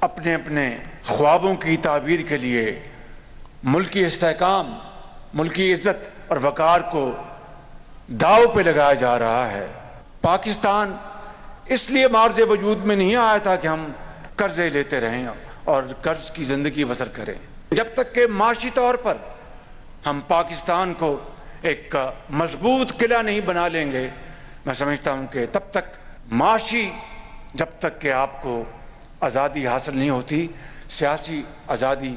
अपने अपने ख्वाबों की ताबीर के लिए मुल्की इस्तेहकाम, मुल्की इज्जत और वकार को दाव पे लगाया जा रहा है। पाकिस्तान इसलिए मार्ज़ वजूद में नहीं आया था कि हम कर्जे लेते रहें और कर्ज की ज़िंदगी बसर करें। जब तक के माशी तौर पर हम पाकिस्तान को एक मजबूत किला नहीं बना लेंगे, मैं समझता हूं कि तब तक माशी, जब तक कि आपको आज़ादी हासिल नहीं होती, सियासी आज़ादी,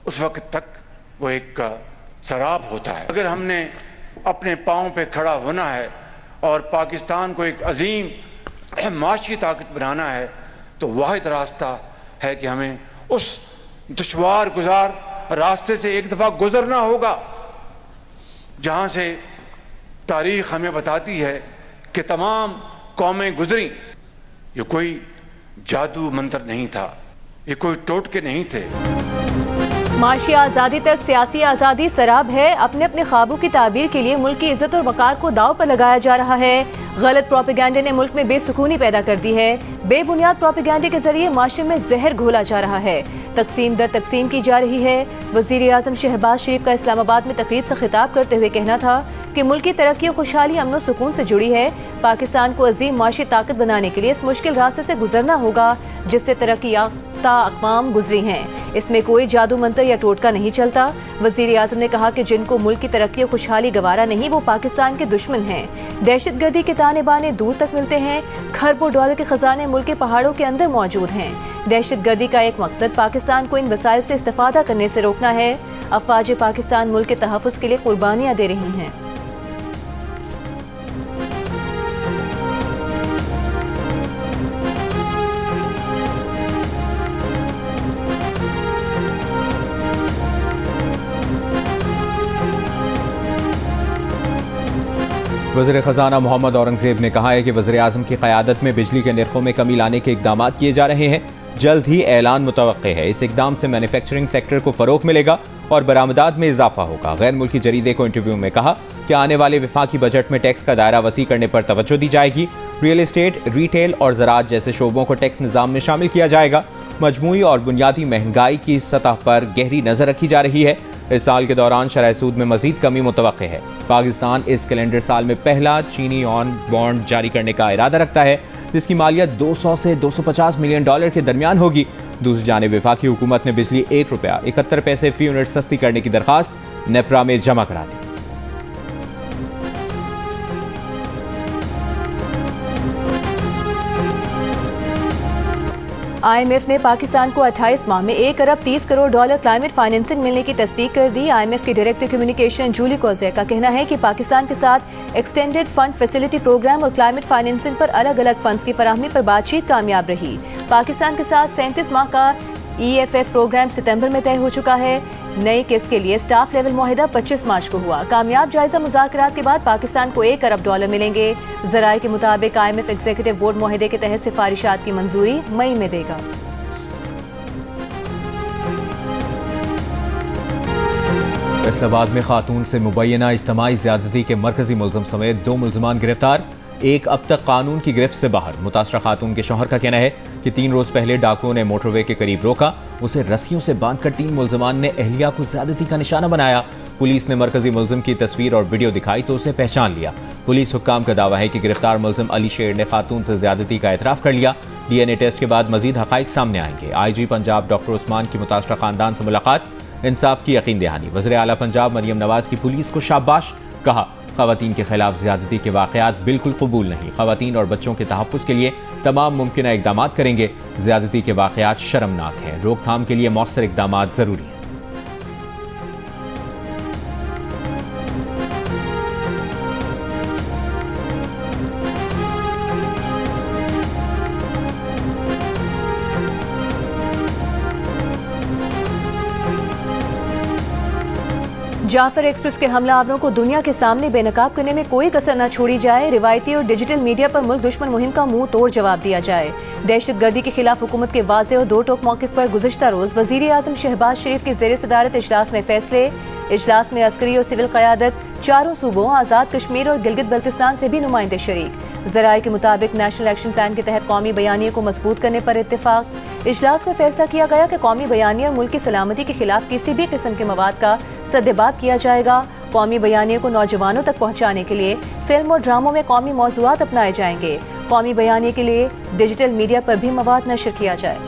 उस वक्त तक वो एक शराब होता है। अगर हमने अपने पाँव पे खड़ा होना है और पाकिस्तान को एक अजीम माशी ताकत बनाना है तो वाहिद रास्ता है कि हमें उस दुश्वार गुजार रास्ते से एक दफ़ा गुजरना होगा जहाँ से तारीख़ हमें बताती है कि तमाम कौमें गुजरी। ये कोई जादू मंत्र नहीं था, ये कोई टोटके नहीं थे। माशी आज़ादी तक सियासी आज़ादी शराब है। अपने अपने ख्वाबों की ताबीर के लिए मुल्क की इज्जत और वकार को दाव पर लगाया जा रहा है। गलत प्रोपेगेंडे ने मुल्क में बेसुकूनी पैदा कर दी है। बेबुनियाद प्रोपेगेंडे के जरिए माशरे में जहर घोला जा रहा है, तकसीम दर तकसीम की जा रही है। वज़ीर आज़म शहबाज शरीफ का इस्लामाबाद में तकरीब से खिताब करते हुए कहना था कि मुल्क की तरक्की और खुशहाली अमन सुकून से जुड़ी है। पाकिस्तान को अजीम माशी ताकत बनाने के लिए इस मुश्किल रास्ते से गुजरना होगा जिससे तरक्की याफ्ता अक़वाम गुजरी हैं। इसमें कोई जादू मंत्र या टोटका नहीं चलता। वज़ीर आज़म ने कहा कि जिनको मुल्क की तरक्की और खुशहाली गवारा नहीं, वो पाकिस्तान के दुश्मन हैं। दहशतगर्दी के ताने बाने दूर तक मिलते हैं। खरबों डॉलर के खजाने मुल्क के पहाड़ों के अंदर मौजूद हैं। दहशतगर्दी का एक मकसद पाकिस्तान को इन वसाइल से इस्तेफादा करने से रोकना है। अफवाज पाकिस्तान मुल्क के तहफ़्फ़ुज़ के लिए कुर्बानियाँ दे रही हैं। वज़ीर ख़ज़ाना मोहम्मद औरंगज़ेब ने कहा है कि वज़ीर आज़म की क़यादत में बिजली के नरखों में कमी लाने के इक़दाम किए जा रहे हैं। जल्द ही ऐलान मुतवक्के है। इस इक़दाम से मैन्युफैक्चरिंग सेक्टर को फ़रोग़ मिलेगा और बरामदात में इजाफा होगा। गैर मुल्की जरीदे को इंटरव्यू में कहा कि आने वाले वफाकी बजट में टैक्स का दायरा वसी करने पर तवज्जो दी जाएगी। रियल एस्टेट, रिटेल और ज़राअत जैसे शोबों को टैक्स निज़ाम में शामिल किया जाएगा। मजमूई और बुनियादी महंगाई की सतह पर गहरी नज़र रखी जा रही है। इस साल के दौरान शरह सूद में मजीद कमी मुतवक्के है। पाकिस्तान इस कैलेंडर साल में पहला चीनी ऑन बॉन्ड जारी करने का इरादा रखता है जिसकी मालियत 200 से 250 मिलियन डॉलर के दरमियान होगी। दूसरी जानिब वफाकी हुकूमत ने बिजली ₹1.71 फी यूनिट सस्ती करने की दरखास्त नेपरा में जमा करा दी। IMF ने पाकिस्तान को 28 माह में 1 अरब 30 करोड़ डॉलर क्लाइमेट फाइनेंसिंग मिलने की तस्दीक कर दी। IMF की डायरेक्टर कम्युनिकेशन जूली कोज़े का कहना है कि पाकिस्तान के साथ एक्सटेंडेड फंड फैसिलिटी प्रोग्राम और क्लाइमेट फाइनेंसिंग पर अलग अलग फंड्स की फराहमी पर बातचीत कामयाब रही। पाकिस्तान के साथ 37 माह का EFF प्रोग्राम सितंबर में तय हो चुका है। नई किस्त के लिए स्टाफ लेवल मुआहिदा 25 मार्च को हुआ। कामयाब जायजा मुज़ाकरात के बाद पाकिस्तान को 1 अरब डॉलर मिलेंगे। ज़राए के मुताबिक IMF एग्जीक्यूटिव बोर्ड मुआहिदे के तहत सिफारिशात की मंजूरी मई में देगा। फैसलाबाद में खातून से मुबैना इज्तिमाई ज़्यादती के मरकजी मुल्ज़िम समेत 2 मुल्ज़िमान गिरफ्तार। एक अब तक कानून की गिरफ्त से बाहर। मुतासरा खातून के शौहर का कहना है कि 3 रोज पहले डाकुओं ने मोटरवे के करीब रोका। उसे रस्सियों से बांधकर 3 मुल्ज़िमान ने अहलिया को ज़्यादती का निशाना बनाया। पुलिस ने मरकजी मुल्ज़िम की तस्वीर और वीडियो दिखाई तो उसे पहचान लिया। पुलिस हुक्काम का दावा है कि गिरफ्तार मुल्ज़िम अली शेर ने खातून से ज़्यादती का एतराफ़ कर लिया। DNA टेस्ट के बाद मजीद हक़ाइक़ सामने आएंगे। IG पंजाब डॉक्टर उस्मान की मुतासरा खानदान से मुलाकात, इंसाफ की यकीन दहानी। वज़ीर आला पंजाब मरियम नवाज की पुलिस को शाबाश, कहा ख़वातीन के खिलाफ ज़्यादती के वाक़यात बिल्कुल कबूल नहीं। ख़वातीन और बच्चों के तहफ़्फ़ुज़ के लिए तमाम मुमकिन इक़दाम करेंगे। ज़्यादती के वाक़यात शर्मनाक हैं। रोकथाम के लिए मौसर इक़दाम ज़रूरी हैं। जाफर एक्सप्रेस के हमलावरों को दुनिया के सामने बेनकाब करने में कोई कसर न छोड़ी जाए। रिवायती और डिजिटल मीडिया पर मुल्क दुश्मन मुहिम का मुंह तोड़ जवाब दिया जाए। दहशतगर्दी के खिलाफ हुकूमत के वाज़ेह और 2 टोक मौक़िफ़ पर गुज़िश्ता रोज़ वज़ीर आज़म शहबाज शरीफ की ज़ेर सदारत इजलास में फैसले। इजलास में अस्करी और सिविल क़यादत, चारों सूबों आज़ाद कश्मीर और गिलगित बल्तिस्तान से भी नुमाइंदे शरीक। ज़राए के मुताबिक नेशनल एक्शन प्लान के तहत कौमी बयानिए को मजबूत करने पर इत्तेफाक। इजलास में फैसला किया गया कि कौमी बयानिया मुल्क की सलामती के खिलाफ किसी भी किस्म के मवाद का सद्देबाब किया जाएगा। कौमी बयानिए को नौजवानों तक पहुँचाने के लिए फिल्म और ड्रामों में कौमी मौज़ूआत अपनाए जाएंगे। कौमी बयानिए के लिए डिजिटल मीडिया पर भी मवाद नशर किया जाए।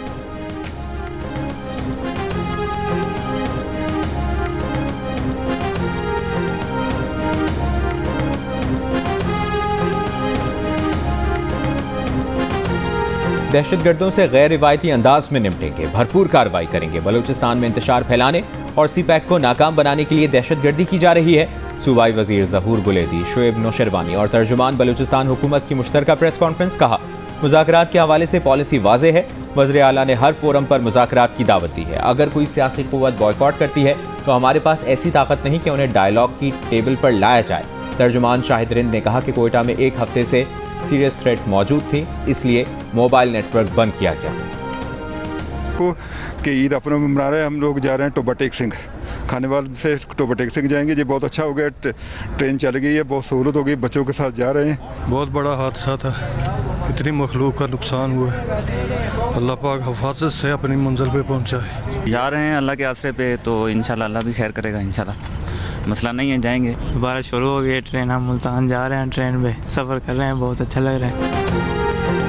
दहशतगर्दों से गैर रिवायती अंदाज में निपटेंगे, भरपूर कार्रवाई करेंगे। बलूचिस्तान में इंतशार फैलाने और सीपैक को नाकाम बनाने के लिए दहशतगर्दी की जा रही है। सूबाई वजीर ज़हूर बुलेदी, शोएब नौशरवानी और तर्जुमान बलूचिस्तान हुकूमत की मुश्तरका प्रेस कॉन्फ्रेंस। कहा, मुज़ाकरात के हवाले से पॉलिसी वाज़े है। वज़ीर आला ने हर फोरम पर मुज़ाकरात की दावत दी है। अगर कोई सियासी कुव्वत बॉयकॉट करती है तो हमारे पास ऐसी ताकत नहीं कि उन्हें डायलॉग की टेबल पर लाया जाए। तर्जुमान शाहिद रिंद ने कहा कि कोयटा में एक हफ्ते से सीरियस थ्रेट मौजूद थी, इसलिए मोबाइल नेटवर्क बंद किया गया। कि ईद अपनों में मना रहे हैं, हम लोग जा रहे हैं टोबा टेक सिंह, खानेवाल से टोबा टेक सिंह जाएंगे। ये बहुत अच्छा हो गया, ट्रेन चल गई है, बहुत सहूलत हो गई, बच्चों के साथ जा रहे हैं। बहुत बड़ा हादसा था, कितनी मखलूक का नुकसान हुआ है। अल्लाह पाक हिफाजत से अपनी मंजिल पे पहुंचाए। जा रहे हैं अल्लाह के आसरे पे, तो इंशाल्लाह अल्लाह भी खैर करेगा। इंशाल्लाह मसला नहीं है, जाएंगे। दोबारा शुरू हो गई ट्रेन, हम मुल्तान जा रहे हैं, ट्रेन में सफ़र कर रहे हैं, बहुत अच्छा लग रहा है।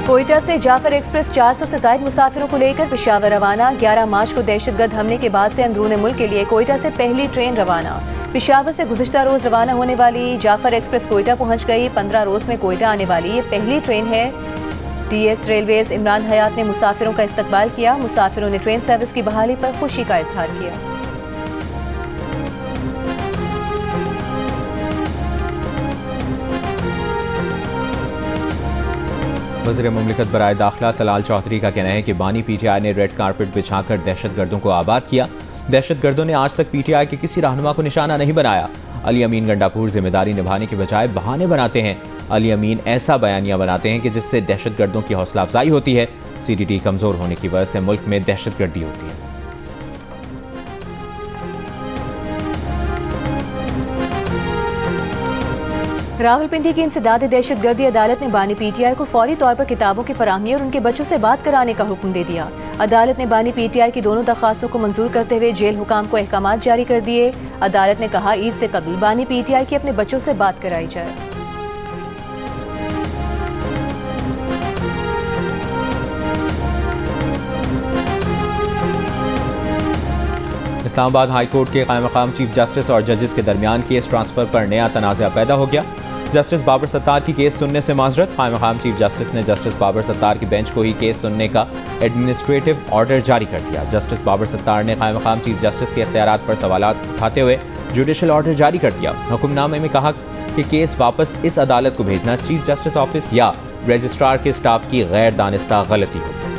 कोयटा से जाफर एक्सप्रेस 400 से ज़ायद मुसाफिरों को लेकर पेशावर रवाना। 11 मार्च को दहशतगर्द हमले के बाद से अंदरून मुल्क के लिए कोयटा से पहली ट्रेन रवाना। पेशावर से गुज़िश्ता रोज़ रवाना होने वाली जाफर एक्सप्रेस कोयटा पहुँच गई। 15 रोज़ में कोयटा आने वाली ये पहली ट्रेन है। TS रेलवेज इमरान हयात ने मुसाफिरों का इस्तकबाल किया। मुसाफिरों ने ट्रेन सर्विस की बहाली पर खुशी का इजहार किया। वज़ीर मुमलिकत बराए दाखिला तलाल चौधरी का कहना है कि बानी PTI ने रेड कारपेट बिछाकर दहशतगर्दों को आबाद किया। दहशतगर्दों ने आज तक PTI के किसी रहनुमा को निशाना नहीं बनाया। अली अमीन गंडापुर जिम्मेदारी निभाने के बजाय बहाने बनाते हैं। अली अमीन ऐसा बयानिया बनाते हैं कि जिससे दहशतगर्दों की हौसला अफजाई होती है। CDT कमजोर होने की वजह से मुल्क में दहशतगर्दी होती है। रावलपिंडी की इंसदाद दहशतगर्दी अदालत ने बानी PTI को फौरी तौर पर किताबों की फराहमी और उनके बच्चों से बात कराने का हुक्म दे दिया। अदालत ने बानी PTI की दोनों दरख्वास्तों को मंजूर करते हुए जेल हुकाम को अहकामात जारी कर दिए। अदालत ने कहा, ईद से कबल बानी PTI की अपने बच्चों से बात कराई जाए। इस्लामाबाद हाई कोर्ट के कायम मकाम चीफ जस्टिस और जजेस के दरमियान केस ट्रांसफर पर नया तनाज़ा पैदा हो गया। जस्टिस बाबर सत्तार की केस सुनने से माजरत। कायम मकाम चीफ जस्टिस ने जस्टिस बाबर सत्तार की बेंच को ही केस सुनने का एडमिनिस्ट्रेटिव ऑर्डर जारी कर दिया। जस्टिस बाबर सत्तार ने कायम मकाम चीफ जस्टिस के इख्तियारात पर सवालात उठाते हुए जुडिशल ऑर्डर जारी कर दिया। हुक्मनामे में कहा कि केस वापस इस अदालत को भेजना चीफ जस्टिस ऑफिस या रजिस्ट्रार के स्टाफ की गैर दानिस्ता गलती होगी।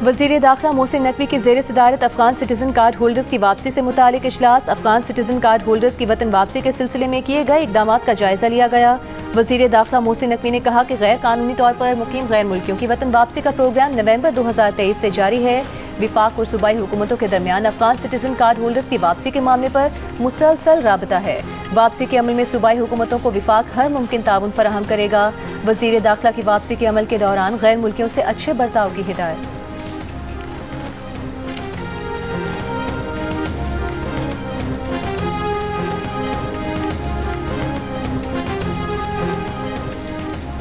वज़ीर दाखिला मोहसिन नकवी की ज़ेर सदारत अफगान सिटीजन कार्ड होल्डर्स की वापसी से मुतालिक इजलास। अफगान सिटीजन कार्ड होल्डर्स की वतन वापसी के सिलसिले में किए गए इकदाम का जायजा लिया गया। वज़ीर दाखिला मोहसिन नकवी ने कहा कि गैर कानूनी तौर पर मुकीम गैर मुल्कियों की वतन वापसी का प्रोग्राम नवंबर 2023 से जारी है। विफाक और सूबाई हुकूमतों के दरमियान अफगान सिटीजन कार्ड होल्डर्स की वापसी के मामले पर मुसलसल राबता है। वापसी के अमल में सूबाई हुकूमतों को विफाक हर मुमकिन ताउन फराहम करेगा। वज़ीर दाखिला की वापसी के अमल के दौरान गैर मुल्कियों से अच्छे बर्ताव की हिदायत।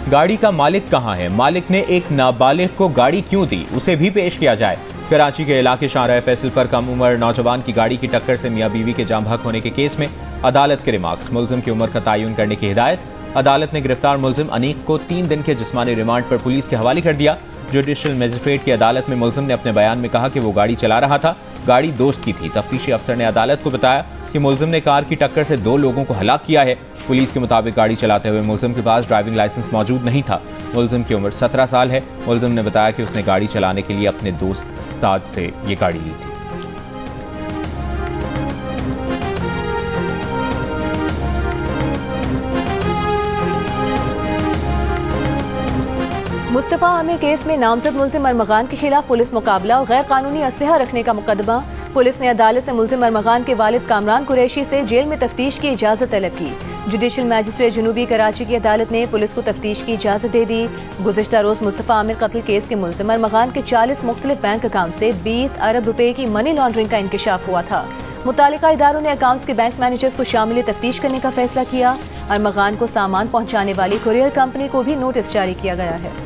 गाड़ी का मालिक कहां है? मालिक ने एक नाबालिग को गाड़ी क्यों दी, उसे भी पेश किया जाए। कराची के इलाके शाहराह फैसल पर कम उम्र नौजवान की गाड़ी की टक्कर से मियां बीवी के जाम हक होने के केस में अदालत के रिमार्क्स। मुलजिम की उम्र का तयन करने की हिदायत। अदालत ने गिरफ्तार मुलजिम अनीक को 3 दिन के जिस्मानी रिमांड पर पुलिस के हवाले कर दिया। जुडिशल मजिस्ट्रेट की अदालत में मुलजिम ने अपने बयान में कहा कि वो गाड़ी चला रहा था, गाड़ी दोस्त की थी। तफ्तीशी अफसर ने अदालत को बताया कि मुलजिम ने कार की टक्कर से 2 लोगों को हलाक किया है। पुलिस के मुताबिक गाड़ी चलाते हुए मुलजिम के पास ड्राइविंग लाइसेंस मौजूद नहीं था। मुलजिम की उम्र 17 साल है। मुलजिम ने बताया कि उसने गाड़ी चलाने के लिए अपने दोस्त साद से ये गाड़ी ली थी। मुस्तफा आमिर केस में नामजद मुलजिम अरमगान के खिलाफ पुलिस मुकाबला और गैर कानूनी असलहा रखने का मुकदमा। पुलिस ने अदालत से मुल्जिम अरमगान के वालिद कामरान कुरैशी से जेल में तफ्तीश की इजाजत तलब की। जुडिशल मैजिस्ट्रेट जनूबी कराची की अदालत ने पुलिस को तफ्तीश की इजाजत दे दी। गुज़िश्ता रोज मुस्तफ़ा आमिर कत्ल केस के मुल्जिम अरमगान के 40 मुख्तलिफ बैंक अकाउंट से 20 अरब रुपए की मनी लॉन्ड्रिंग का इंकशाफ हुआ था। मुतालिका इदारों ने अकाउंट्स के बैंक मैनेजर्स को शामिल तफ्तीश करने का फैसला किया। अरमगान को सामान पहुंचाने वाली कुरियर कंपनी को भी नोटिस जारी किया गया है।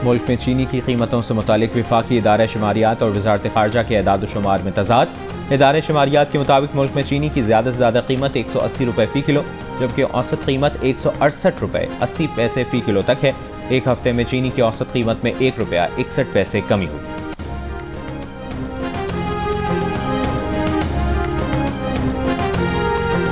मुल्क में चीनी की कीमतों से मुतालिक विफाकी इदारा शुमारियात और वजारत खारजा के एदाद शुमार में तजाद। इदारे शुमारियात के मुताबिक मुल्क में चीनी की ज़्यादा से ज़्यादा कीमत 180 रुपये फ़ी किलो जबकि औसत कीमत 168 रुपये 80 पैसे फ़ी किलो तक है। एक हफ्ते में चीनी की औसत कीमत में 1 रुपया 61 पैसे कमी हुई।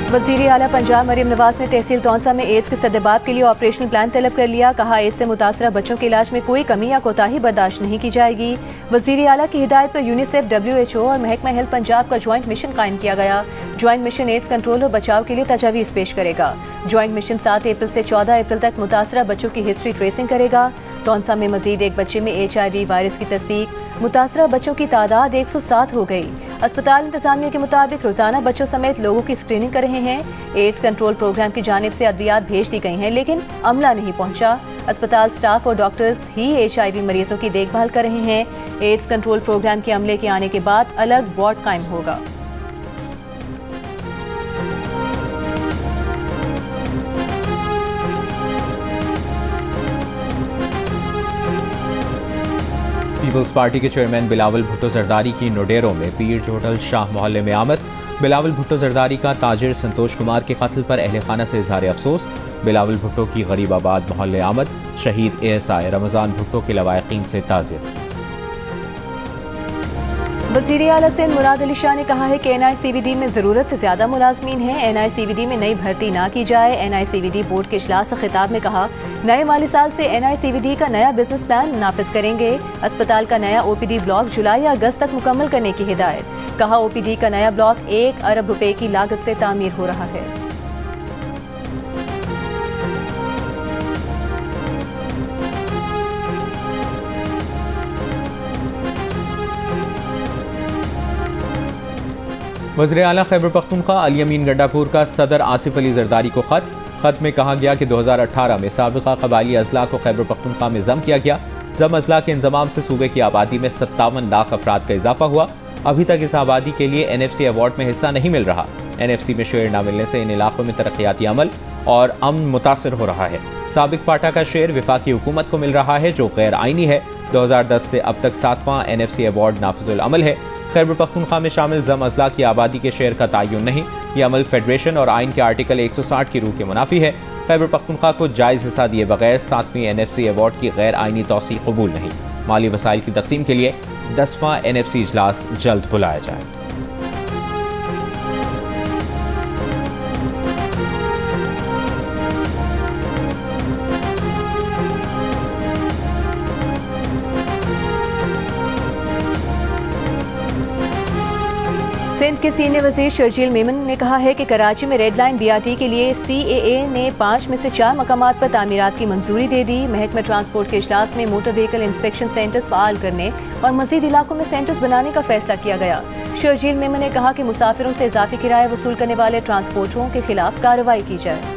वज़ीर आला पंजाब मरीम नवाज ने तहसील तौंसा में एड्स के सद्देबाब के लिए ऑपरेशनल प्लान तलब कर लिया। कहा, एड्स से मुतासरा बच्चों के इलाज में कोई कमी या कोताही बर्दाश्त नहीं की जाएगी। वज़ीर आला की हिदायत पर यूनिसेफ, WHO और महकमा हेल्थ पंजाब का ज्वाइंट मिशन कायम किया गया। ज्वाइंट मिशन एड्स कंट्रोल और बचाव के लिए तजावीज़ पेश करेगा। ज्वाइंट मिशन 7 अप्रैल से 14 अप्रैल तक मुतासरा बच्चों की हिस्ट्री ट्रेसिंग करेगा। तौंसा में मजीद एक बच्चे में HIV वायरस की तस्दीक। मुतासरा बच्चों की तादाद 107 हो गई। अस्पताल इंतजामिया के मुताबिक रोजाना बच्चों समेत लोगों की स्क्रीनिंग कर रहे हैं। एड्स कंट्रोल प्रोग्राम की जानिब से अद्वियात भेज दी गई हैं लेकिन अमला नहीं पहुंचा। अस्पताल स्टाफ और डॉक्टर्स ही HIV मरीजों की देखभाल कर रहे हैं। एड्स कंट्रोल प्रोग्राम के अमले के आने के बाद अलग वार्ड कायम होगा। पीपल्स पार्टी के चेयरमैन बिलावल भुट्टो जरदारी की नोडेरो में पीर होटल शाह मोहल्ले में आमद। बिलावल भुट्टो जरदारी का ताजिर संतोष कुमार के कत्ल पर अहले खाना से इजहार अफसोस। बिलावल भुट्टो की गरीबाबाद मोहल्ले आमद। शहीद ASI रमजान भुट्टो के लवाकिन से ताज़ियत। वज़ीर आला सिंध मुराद अली शाह ने कहा है कि NICVD में ज़रूरत से ज़्यादा मुलाजमीन हैं। NICVD में नई भर्ती ना की जाए। NICVD बोर्ड के इजलास से खिताब में कहा, नए माली साल से NICVD का नया बिजनेस प्लान नाफिज करेंगे। अस्पताल का नया OPD ब्लॉक जुलाई या अगस्त तक मुकम्मल करने की हिदायत। कहा, OPD का नया ब्लॉक 1 अरब रुपए की लागत से तामीर हो रहा है। वज़ीर आला खैबर पख्तूनख्वा अली अमीन गंडापुर का सदर आसिफ अली जरदारी को खत में कहा गया कि 2018 में साबिक़ा कबायली अजला को खैबर पख्तूनख्वा में जम किया गया। जम अजला के इंतजाम से सूबे की आबादी में 57 लाख अफराद का इजाफा हुआ। अभी तक इस आबादी के लिए NFC अवार्ड में हिस्सा नहीं मिल रहा। NFC में शेयर न मिलने से इन इलाकों में तरक्याती अमल और अमन मुतासर हो रहा है। साबिक पाटा का शेयर विफाकी हुकूमत को मिल रहा है जो गैर आइनी है। 2010 से अब तक 7वां NFC अवार्ड नाफिजुल अमल है। खैबर पख्तूनख्वा में शामिल जम अजला की आबादी के शेयर का तयन नहीं। ये अमल फेडरेशन और आइन के आर्टिकल 160 की रूह के मुनाफी है। खैबर पख्तूनख्वा को जायज़ हिस्सा दिए बगैर 7वीं NFC अवार्ड की गैर आइनी तौसीक़ कबूल नहीं। माली वसाइल की तकसीम के लिए 10वां NFC इजलास जल्द बुलाया जाए। सिंध के सीनियर वजीर शर्जील मेमन ने कहा है कि कराची में रेड लाइन BRT के लिए CAA ने 5 में से 4 मकामात पर तामीरात की मंजूरी दे दी। महकमा ट्रांसपोर्ट के इजलास में मोटर व्हीकल इंस्पेक्शन सेंटर्स फाल करने और मजीद इलाकों में सेंटर्स बनाने का फैसला किया गया। शर्जील मेमन ने कहा कि मुसाफिरों से इजाफी किराया वसूल करने वाले ट्रांसपोर्टरों के खिलाफ कार्रवाई की जाए।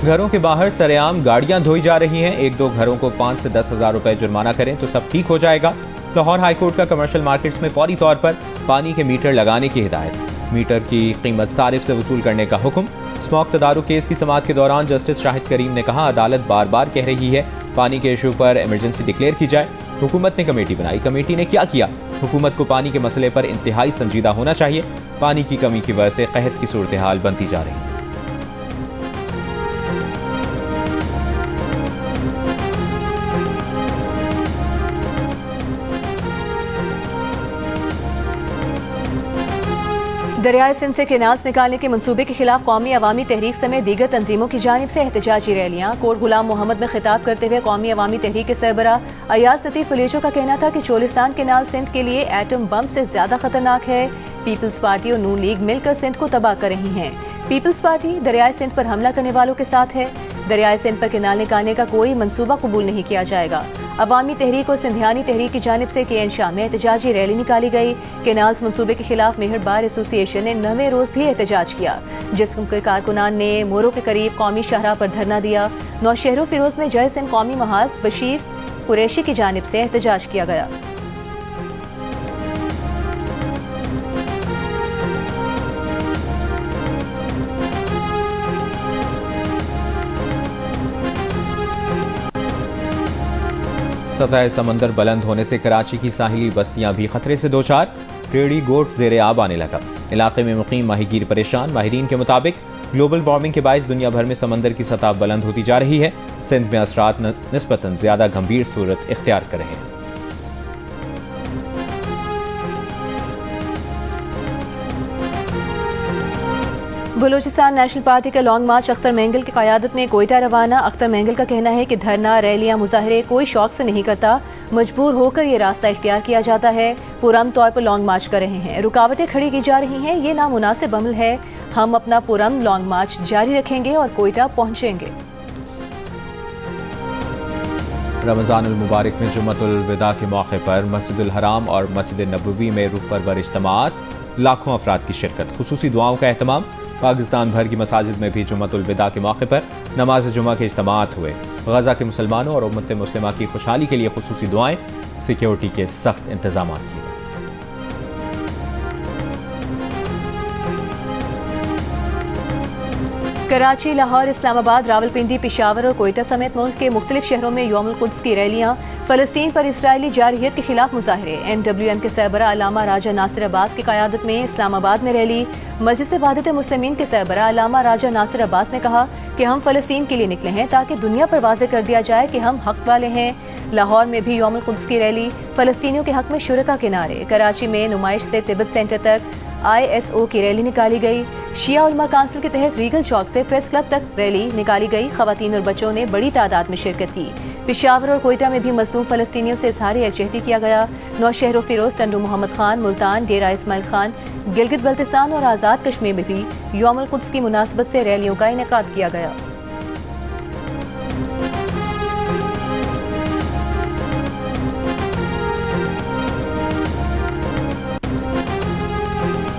घरों के बाहर सरेआम गाड़ियां धोई जा रही हैं। 1-2 घरों को 5 से 10 हज़ार रुपए जुर्माना करें तो सब ठीक हो जाएगा। लाहौर हाईकोर्ट का कमर्शियल मार्केट्स में फौरी तौर पर पानी के मीटर लगाने की हिदायत। मीटर की कीमत सारिफ से वसूल करने का हुक्म। स्मॉक तदारुक केस की समाअत के दौरान जस्टिस शाहिद करीम ने कहा, अदालत बार बार कह रही है पानी के इशू पर इमरजेंसी डिक्लेयर की जाए। हुकूमत ने कमेटी बनाई, कमेटी ने क्या किया? हुकूमत को पानी के मसले पर इंतहाई संजीदा होना चाहिए। पानी की कमी की वजह से कहत की सूरत हाल बनती जा रही है। दरियाए सिंध से केनाल्स निकालने के मंसूबे के खिलाफ कौमी अवामी तहरीक समेत दीगर तंजीमों की जानिब से एहतजाजी रैलियाँ। कोट गुलाम मोहम्मद में खिताब करते हुए कौमी अवामी तहरीक के सरबरा अयाज लतीफ फलेजो का कहना था कि चोलिस्तान केनाल सिंध के लिए एटम बम से ज्यादा खतरनाक है। पीपल्स पार्टी और नून लीग मिलकर सिंध को तबाह कर रही हैं। पीपल्स पार्टी दरियाए सिंध पर हमला करने वालों के साथ है। दरियाए सिंध पर केनाल निकालने का कोई मंसूबा कबूल नहीं किया जाएगा। अवामी तहरीक और सिंधियानी तहरीक की जानिब से KN शाह में एहतजाजी रैली निकाली गई। केनाल्स मंसूबे के खिलाफ मेहर बार एसोसिएशन ने 9वें रोज भी एहतजाज किया, जिसके कारकुनान ने मोरों के करीब कौमी शाहराह पर धरना दिया। नौशहरों फिरोज में जय सिंध कौमी महाज बशीर कुरैशी की जानिब से एहतजाज किया गया। सतह समंदर बुलंद होने से कराची की साहिली बस्तियां भी खतरे से दो चार। रेड़ी गोट जेर आब आने लगा। इलाके में मुकीम माहीगीर परेशान। माहिरीन के मुताबिक ग्लोबल वार्मिंग के बायस दुनिया भर में समंदर की सतह बुलंद होती जा रही है। सिंध में असरात निस्बतन ज्यादा गंभीर सूरत इख्तियार कर रहे हैं। बलूचिस्तान नेशनल पार्टी का लॉन्ग मार्च अख्तर मेंगल की क़यादत में कोयटा रवाना। अख्तर मेंगल का कहना है कि धरना, रैलियां, मुजाहरे कोई शौक से नहीं करता, मजबूर होकर ये रास्ता इख्तियार किया जाता है। पुरअमन तौर पर लॉन्ग मार्च कर रहे हैं, रुकावटें खड़ी की जा रही हैं, ये नामुनासिब अमल है। हम अपना पुरअमन लॉन्ग मार्च जारी रखेंगे और कोयटा पहुंचेंगे। रमज़ानुल मुबारक में जुम्मतुल विदा के मौके पर मस्जिदुल हराम और मस्जिद नबवी में रुख पर इज्तिमात, लाखों अफराद की शिरकत, खुसूसी दुआओं का एहतमाम। पाकिस्तान भर की मसाजिद में भी जुम्मतुल विदा के मौके पर नमाज जुमा के इज्तिमात हुए। गजा के मुसलमानों और उम्मत मुस्लिमा की खुशहाली के लिए खुसूसी दुआएं, सिक्योरिटी के सख्त इंतजाम किए। कराची, लाहौर, इस्लामाबाद, रावलपिंडी, पेशावर और कोयटा समेत मुल्क के मुख्तलिफ शहरों में यौमुल कुद्स की रैलियां, फलस्तीन पर इसराइली जारहियत के खिलाफ मुजाहरे। MWM के सरबरा अल्लामा राजा नासिर अब्बास की क़यादत में इस्लामाबाद में रैली। मजलिस वाहिदत मुस्लिमीन के सरबरा अल्लामा राजा नासिर अब्बास ने कहा कि हम फलस्तीन के लिए निकले हैं ताकि दुनिया पर वाज़ेह कर दिया जाए कि हम हक वाले हैं। लाहौर में भी यौमुल कुद्स की रैली, फलस्तीनियों के हक में शुरका के नारे। कराची में नुमाइश से तिब्बत सेंटर तक ISO की रैली निकाली गई। शिया उलमा काउंसिल के तहत रीगल चौक से प्रेस क्लब तक रैली निकाली गई। खवातीन और बच्चों ने बड़ी तादाद में शिरकत की। पेशावर और कोयटा में भी मजलूम फलस्तीनियों से इजहार यकजहती किया गया। नौशहरों फिरोज, टंडू मोहम्मद खान, मुल्तान, डेरा इस्माइल खान, गिलगित बल्तिस्तान और आज़ाद कश्मीर में भी यौमुल कुद्स की मुनासबत से रैलियों का इनेकाद किया गया।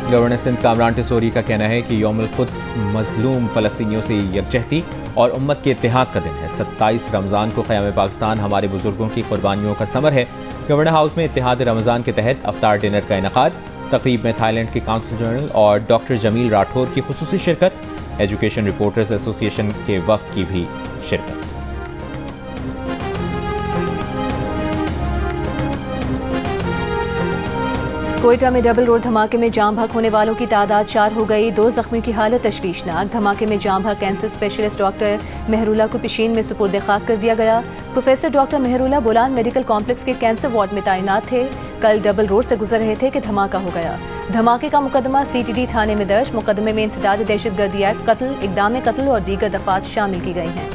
गवर्नर सिंध कामरान टिसोरी का कहना है कि यौमुल कुद्स मजलूम फलस्तीनियों से यकजहती और उम्मत के इत्तेहाद का दिन है। 27 रमज़ान को क़याम पाकिस्तान हमारे बुजुर्गों की कुर्बानियों का समर है। गवर्नर हाउस में इत्तेहाद रमज़ान के तहत अफ्तार डिनर का इनेकाद। तकरीब में थाईलैंड के काउंसिल जनरल और डॉक्टर जमील राठौर की खुसूसी शिरकत। एजुकेशन रिपोर्टर्स एसोसिएशन के वफ़द की भी शिरकत। कोयटा में डबल रोड धमाके में जाम बहक होने वालों की तादाद 4 हो गई। 2 जख्मियों की हालत तशवीशनाक। धमाके में जाम बहक कैंसर स्पेशलिस्ट डॉक्टर मेहरुल्ला को पेशीन में सुपुर्द खाक कर दिया गया। Professor doctor Mehrullah Bolan medical complex के कैंसर वार्ड में तैनात थे। कल डबल रोड से गुजर रहे थे कि धमाका हो गया। धमाके का मुकदमा CTD थाने में दर्ज। मुकदमे में इंसदाद दहशतगर्दी एक्ट, कत्ल, इक़दाम कत्ल और दीगर दफात शामिल की गई हैं।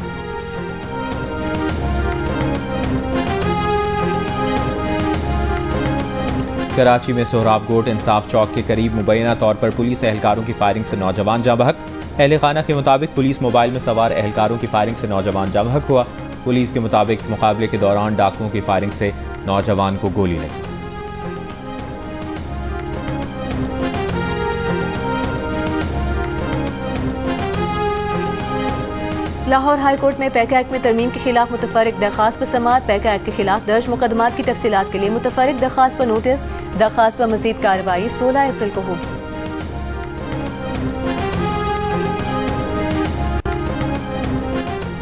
कराची में सोहराब गोट इंसाफ चौक के करीब मुबैना तौर पर पुलिस एहलकारों की फायरिंग से नौजवान जाँ बहक। अहले खाना के मुताबिक पुलिस मोबाइल में सवार एहलकारों की फायरिंग से नौजवान जाँ बहक हुआ। पुलिस के मुताबिक मुकाबले के दौरान डाकुओं की फायरिंग से नौजवान को गोली लगी। लाहौर हाई कोर्ट में पैका एक्ट में तरमीम के खिलाफ मुतफर्रिक दरखास्त पर समाअत। पैका एक्ट के खिलाफ दर्ज मुकदमात की तफसीलात के लिए मुतफर्रिक दरखास्त पर नोटिस। दरखास्त पर मजीद कार्रवाई 16 अप्रैल को होगी।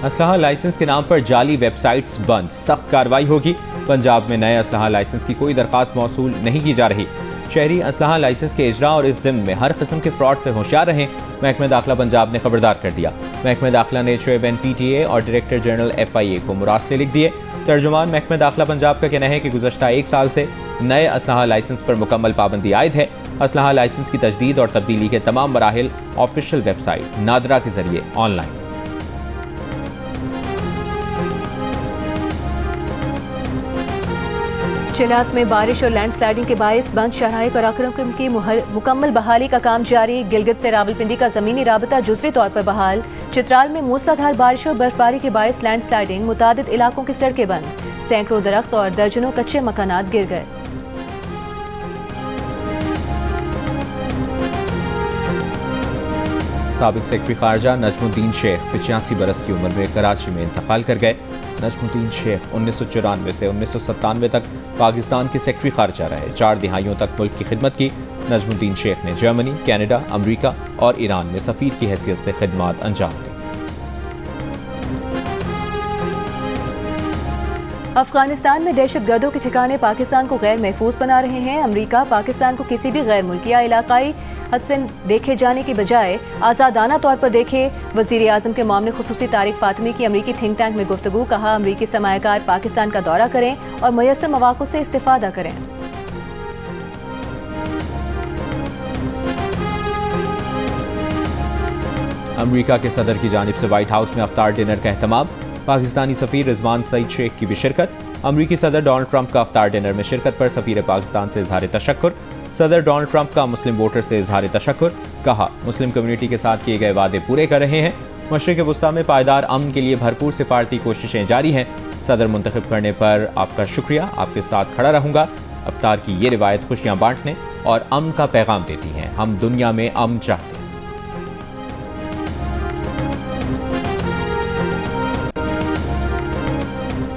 असलहा लाइसेंस के नाम पर जाली वेबसाइट्स बंद, सख्त कार्रवाई होगी। पंजाब में नए असलहा लाइसेंस की कोई दरखास्त मौसूल नहीं की जा रही। शहरी असलहा लाइसेंस के इजरा और इस ज़िम्न में हर किस्म के फ्रॉड से होशियार रहें, महकमा दाखिला पंजाब ने खबरदार कर दिया। महकमा दाखिला ने शुएब NPTA और डायरेक्टर जनरल FIA को मुरासले लिख दिए। तर्जुमान महकमा दाखिला पंजाब का कहना है कि गुज़श्ता 1 साल से नए असलहा लाइसेंस पर मुकम्मल पाबंदी आयद है। असलहा लाइसेंस की तजदीद और तब्दीली के तमाम मराहिल ऑफिशियल वेबसाइट नादरा के जरिए ऑनलाइन। शिलास में बारिश और लैंडस्लाइडिंग के बायस बंद शराह कराक्रम की मुकम्मल बहाली का काम जारी। गिलगित से रावलपिंडी का जमीनी राबता जुज़वी तौर पर बहाल। चित्राल में मूसलाधार बारिश और बर्फबारी के बायस लैंडस्लाइडिंग, मुतादिद इलाकों की सड़कें बंद, सैकड़ों दरख्त और दर्जनों कच्चे मकानात गिर गए। साबिक सेक्रेटरी खारजा नजमुद्दीन शेख 85 बरस की उम्र में कराची में इंतकाल कर गए। नजमुद्दीन शेख 1994 से 1997 तक पाकिस्तान के सेक्रेटरी खारजा रहे। 4 दिहाइयों तक मुल्क की खिदमत की। नजमुद्दीन शेख ने जर्मनी, कनाडा, अमरीका और ईरान में सफीर की हैसियत से खिदमत अंजाम दी। अफगानिस्तान में दहशतगर्दों के ठिकाने पाकिस्तान को गैर महफूज बना रहे हैं। अमरीका पाकिस्तान को किसी भी गैर मुल्की या इलाकाई हद से देखे जाने की बजाय आज़ादाना तौर पर देखे। वज़ीर आज़म के मामले खुसूसी तारिक फातिमी की अमरीकी थिंक टैंक में गुफ्तगू। कहा, अमरीकी सरमायाकार पाकिस्तान का दौरा करें और मुयस्सर मौक़ों से इस्तिफ़ादा करें। अमरीका के सदर की जानिब से व्हाइट हाउस में अफ्तार डिनर का एहतमाम। पाकिस्तानी सफीर रिजवान सईद शेख की भी शिरकत। अमरीकी सदर डोनाल्ड ट्रंप का अफ्तार डिनर में शिरकत पर सफीर पाकिस्तान से इजहार तशक्कुर। सदर डोनाल्ड ट्रंप का मुस्लिम वोटर से इजहार तशक्कुर। कहा, मुस्लिम कम्युनिटी के साथ किए गए वादे पूरे कर रहे हैं। मशरिक़ वुस्ता में पायदार अमन के लिए भरपूर सिफारती कोशिशें जारी हैं। सदर मुंतखब करने पर आपका शुक्रिया, आपके साथ खड़ा रहूंगा। अफ्तार की ये रिवायत खुशियां बांटने और अमन का पैगाम देती है। हम दुनिया में अमन चाहते हैं।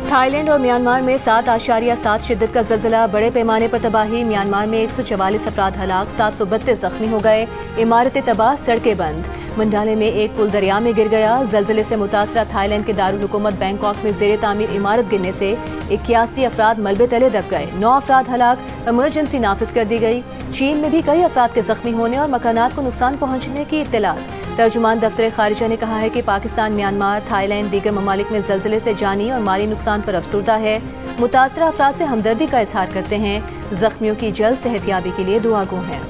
थाईलैंड और म्यांमार में 7.7 शिद्दत का ज़लज़ला, बड़े पैमाने पर तबाही। म्यांमार में 144 अफराद हलाक, 732 जख्मी हो गए। इमारतें तबाह, सड़कें बंद। मंडाले में एक पुल दरिया में गिर गया। ज़लज़ले से मुतासरा थाईलैंड के दारुल हुकूमत बैंकॉक में ज़ेरे तामीर इमारत गिरने से 81 अफराद मलबे तले दब गए। 9 अफराद हलाक, इमरजेंसी नाफिज कर दी गई। चीन में भी कई अफराद के जख्मी होने और मकानात को नुकसान पहुंचने की इत्तलात। तर्जुमान दफ्तर खारिजा ने कहा है कि पाकिस्तान, म्यांमार, थाईलैंड दीगर ममालिक में ज़लज़ले से जानी और माली नुकसान पर अफसुर्दा है। मुतासरा अफराद से हमदर्दी का इजहार करते हैं। जख्मियों की जल्द सेहतयाबी के लिए दुआ गो हैं।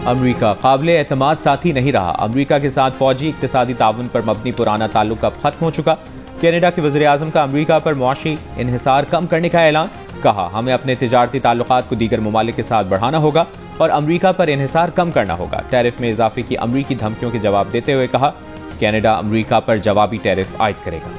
अमरीका काबिले एतमाद साथी नहीं रहा। अमरीका के साथ फौजी इक्तिसादी ताउन पर मबनी पुराना ताल्लुक अब खत्म हो चुका। कनाडा के वज़ीर आज़म का अमरीका पर मुआशी इन्हिसार कम करने का ऐलान। कहा, हमें अपने तिजारती ताल्लुकात को दीगर ममालिक के साथ बढ़ाना होगा और अमरीका पर इन्हिसार कम करना होगा। टैरिफ में इजाफे की अमरीकी धमकियों के जवाब देते हुए कहा, कनाडा अमरीका पर जवाबी टैरिफ आयद करेगा।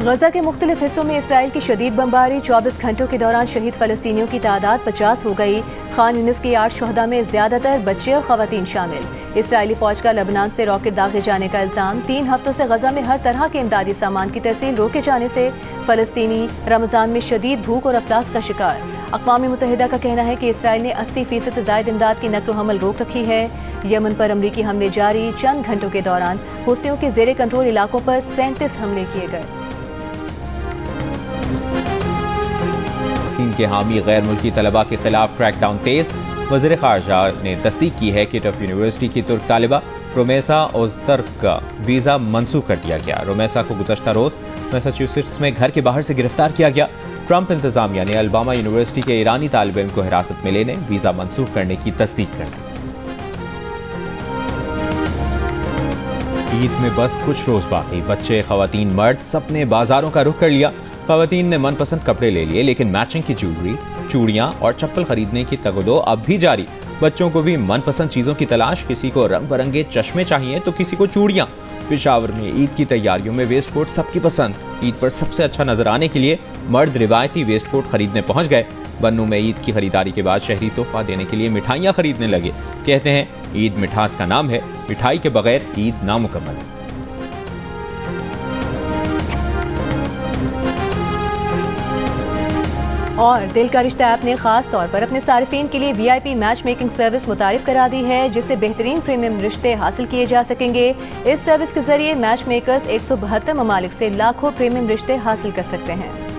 गजा के मुख्तलिफ हिस्सों में इसराइल की शदीद बमबारी। 24 घंटों के दौरान शहीद फलस्तीनियों की तादाद 50 हो गई। खान यूनिस की 8 शुहदा में ज्यादातर बच्चे और खवातीन शामिल। इसराइली फौज का लेबनान से रॉकेट दागे जाने का इल्जाम। 3 हफ्तों से गजा में हर तरह के इमदादी सामान की तरसील रोके जाने से फलस्तीनी रमजान में शदीद भूख और अफलास का शिकार। अक़वाम मुत्तहिदा का कहना है कि इसराइल ने 80% से ज्यादा इमदाद की नकलो हमल रोक रखी है। यमन पर अमरीकी हमले जारी। चंद घंटों के दौरान हुसियों के जेरे कंट्रोल इलाकों पर 37 हमले किए गए। के हामी गैर मुल्की तलबा के खिलाफ क्रैकडाउन तेज। वज़ीर ख़ारजा ने तस्दीक की है कि टफ यूनिवर्सिटी की तुर्क तालिबा रोमेसा ओज़तर्क का वीज़ा मनसूख कर दिया गया। रोमेसा को गुज़श्ता रोज़ मैसाचुसेट्स में घर के बाहर से गिरफ्तार किया गया। ट्रंप इंतजामिया ने अल्बामा यूनिवर्सिटी के ईरानी तालिब इल्म को हिरासत में लेने वीज़ा मनसूख करने की तस्दीक कर दी। ईद में बस कुछ रोज बाकी। बच्चे, खवातीन, मर्द सबने बाजारों का रुख कर लिया। खवातीन ने मनपसंद कपड़े ले लिए, लेकिन मैचिंग की ज्वेलरी, चूड़ियां और चप्पल खरीदने की तगदो अब भी जारी। बच्चों को भी मनपसंद चीजों की तलाश। किसी को रंग बिरंगे चश्मे चाहिए तो किसी को चूड़ियां। पेशावर में ईद की तैयारियों में वेस्ट कोट सबकी पसंद। ईद पर सबसे अच्छा नजर आने के लिए मर्द रिवायती वेस्ट कोट खरीदने पहुंच गए। बन्नू में ईद की खरीदारी के बाद शहरी तोहफा देने के लिए मिठाइयां खरीदने लगे। कहते हैं ईद मिठास का नाम है, मिठाई के बगैर ईद नामुकम्मल है। और दिल का रिश्ता ऐप ने खास तौर पर अपने सारिफीन के लिए VIP मैच मेकिंग सर्विस मुतारिफ करा दी है, जिससे बेहतरीन प्रीमियम रिश्ते हासिल किए जा सकेंगे। इस सर्विस के जरिए मैच मेकर्स 172 ममालिक से लाखों प्रीमियम रिश्ते हासिल कर सकते हैं।